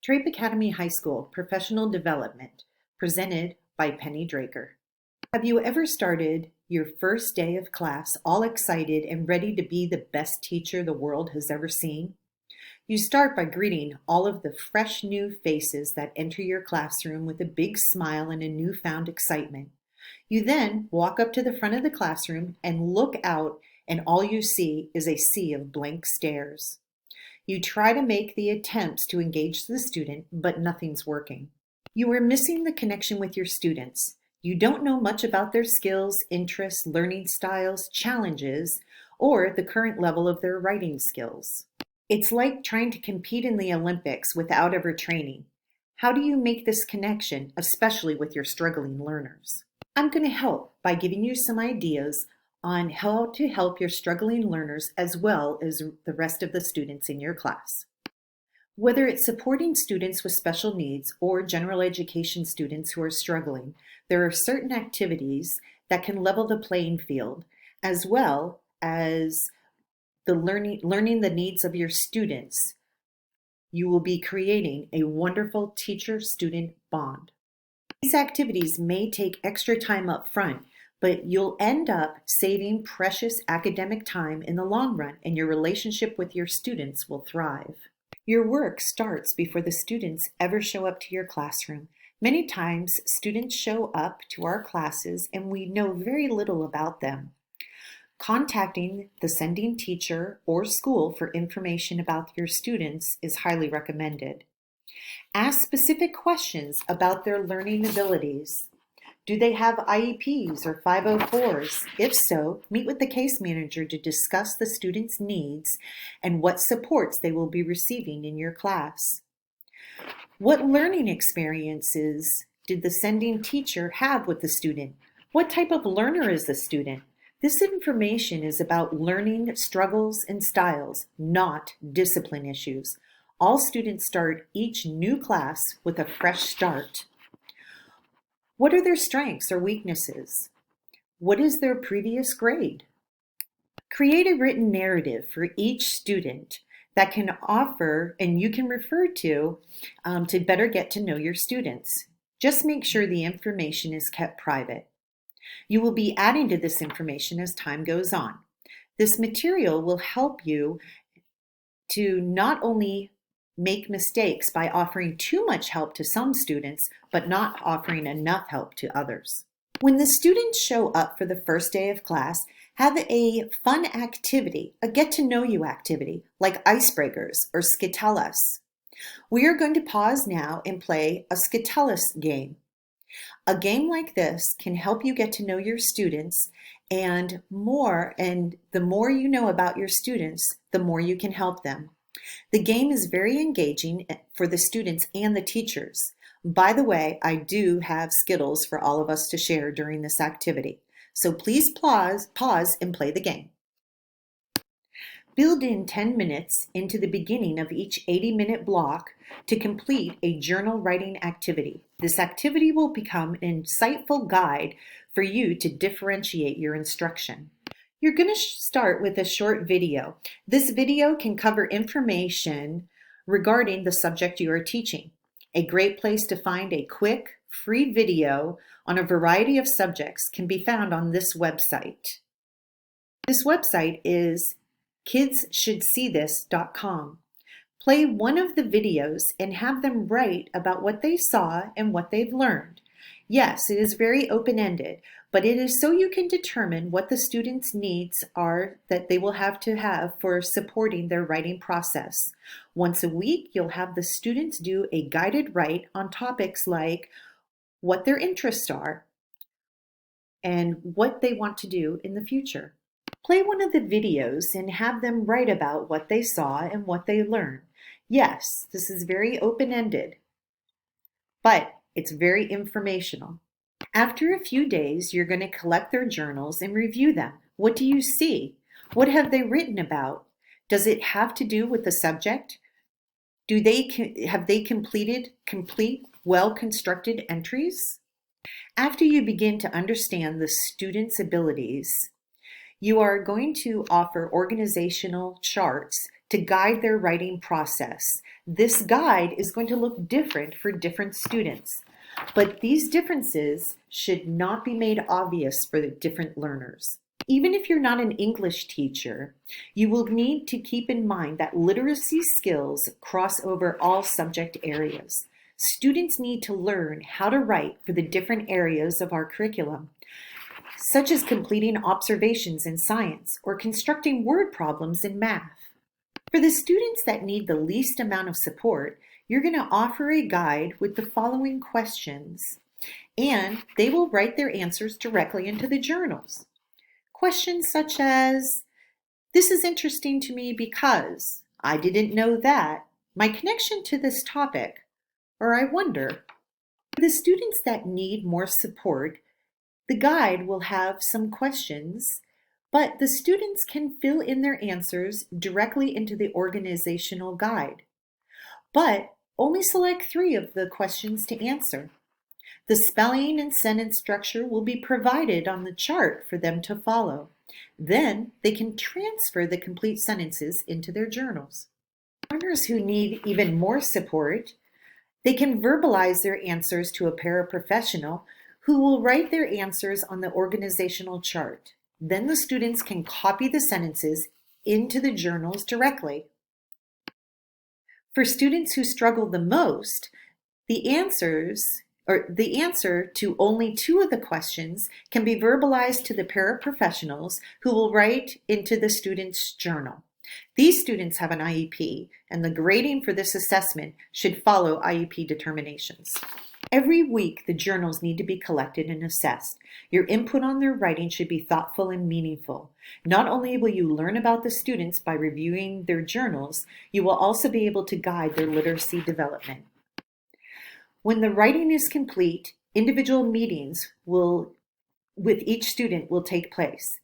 Drape Academy High School Professional Development, presented by Penny Draker. Have you ever started your first day of class all excited and ready to be the best teacher the world has ever seen? You start by greeting all of the fresh new faces that enter your classroom with a big smile and a newfound excitement. You then walk up to the front of the classroom and look out, and all you see is a sea of blank stares. You try to make the attempts to engage the student, but nothing's working. You are missing the connection with your students. You don't know much about their skills, interests, learning styles, challenges, or the current level of their writing skills. It's like trying to compete in the Olympics without ever training. How do you make this connection, especially with your struggling learners? I'm going to help by giving you some ideas on how to help your struggling learners as well as the rest of the students in your class. Whether it's supporting students with special needs or general education students who are struggling, there are certain activities that can level the playing field, as well as the learning the needs of your students. You will be creating a wonderful teacher-student bond. These activities may take extra time up front, but you'll end up saving precious academic time in the long run, and your relationship with your students will thrive. Your work starts before the students ever show up to your classroom. Many times, students show up to our classes and we know very little about them. Contacting the sending teacher or school for information about your students is highly recommended. Ask specific questions about their learning abilities. Do they have IEPs or 504s? If so, meet with the case manager to discuss the student's needs and what supports they will be receiving in your class. What learning experiences did the sending teacher have with the student? What type of learner is the student? This information is about learning struggles and styles, not discipline issues. All students start each new class with a fresh start. What are their strengths or weaknesses? What is their previous grade? Create a written narrative for each student that can offer and you can refer to better get to know your students. Just make sure the information is kept private. You will be adding to this information as time goes on. This material will help you to not only make mistakes by offering too much help to some students, but not offering enough help to others. When the students show up for the first day of class, have a fun activity, a get-to-know-you activity, like icebreakers or Skitellus. We are going to pause now and play a Skitellus game. A game like this can help you get to know your students and the more you know about your students, the more you can help them. The game is very engaging for the students and the teachers. By the way, I do have Skittles for all of us to share during this activity. So please pause and play the game. Build in 10 minutes into the beginning of each 80-minute block to complete a journal writing activity. This activity will become an insightful guide for you to differentiate your instruction. You're going to start with a short video. This video can cover information regarding the subject you are teaching. A great place to find a quick, free video on a variety of subjects can be found on this website. This website is kidsshouldseethis.com. Play one of the videos and have them write about what they saw and what they've learned. Yes, it is very open-ended, but it is so you can determine what the students' needs are that they will have to have for supporting their writing process. Once a week, you'll have the students do a guided write on topics like what their interests are and what they want to do in the future. Play one of the videos and have them write about what they saw and what they learned. Yes, this is very open-ended, but it's very informational. After a few days, you're going to collect their journals and review them. What do you see? What have they written about? Does it have to do with the subject? Have they complete, well-constructed entries? After you begin to understand the student's abilities, you are going to offer organizational charts to guide their writing process. This guide is going to look different for different students, but these differences should not be made obvious for the different learners. Even if you're not an English teacher, you will need to keep in mind that literacy skills cross over all subject areas. Students need to learn how to write for the different areas of our curriculum, such as completing observations in science or constructing word problems in math. For the students that need the least amount of support, you're going to offer a guide with the following questions, and they will write their answers directly into the journals. Questions such as, "This is interesting to me because," "I didn't know that," "My connection to this topic," or "I wonder." For the students that need more support, the guide will have some questions, but the students can fill in their answers directly into the organizational guide, but only select 3 of the questions to answer. The spelling and sentence structure will be provided on the chart for them to follow. Then they can transfer the complete sentences into their journals. Learners who need even more support, they can verbalize their answers to a paraprofessional who will write their answers on the organizational chart. Then the students can copy the sentences into the journals directly. For students who struggle the most, the answer to only 2 of the questions can be verbalized to the paraprofessionals who will write into the student's journal. These students have an IEP, and the grading for this assessment should follow IEP determinations. Every week, the journals need to be collected and assessed. Your input on their writing should be thoughtful and meaningful. Not only will you learn about the students by reviewing their journals, you will also be able to guide their literacy development. When the writing is complete, individual meetings with each student will take place.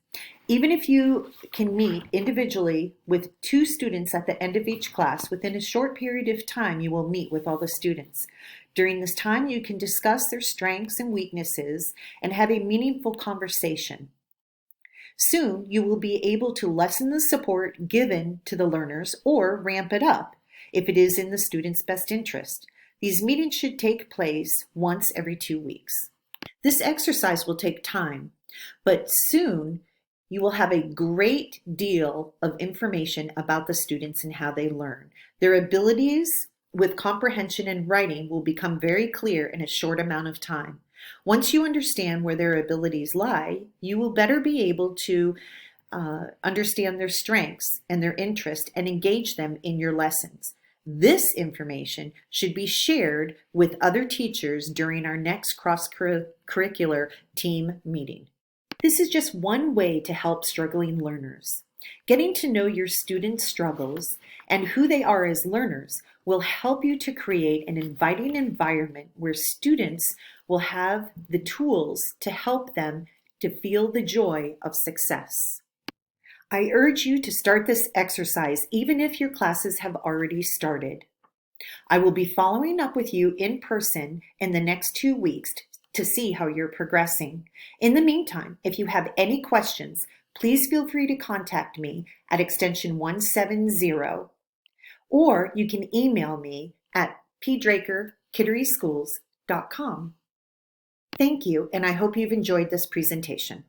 Even if you can meet individually with 2 students at the end of each class, within a short period of time you will meet with all the students. During this time, you can discuss their strengths and weaknesses and have a meaningful conversation. Soon, you will be able to lessen the support given to the learners or ramp it up if it is in the student's best interest. These meetings should take place once every 2 weeks. This exercise will take time, but soon you will have a great deal of information about the students and how they learn. Their abilities with comprehension and writing will become very clear in a short amount of time. Once you understand where their abilities lie, you will better be able to understand their strengths and their interest and engage them in your lessons. This information should be shared with other teachers during our next cross-curricular team meeting. This is just one way to help struggling learners. Getting to know your students' struggles and who they are as learners will help you to create an inviting environment where students will have the tools to help them to feel the joy of success. I urge you to start this exercise even if your classes have already started. I will be following up with you in person in the next 2 weeks to see how you're progressing. In the meantime, if you have any questions, please feel free to contact me at extension 170, or you can email me at pdraker@kitteryschools.com. Thank you, and I hope you've enjoyed this presentation.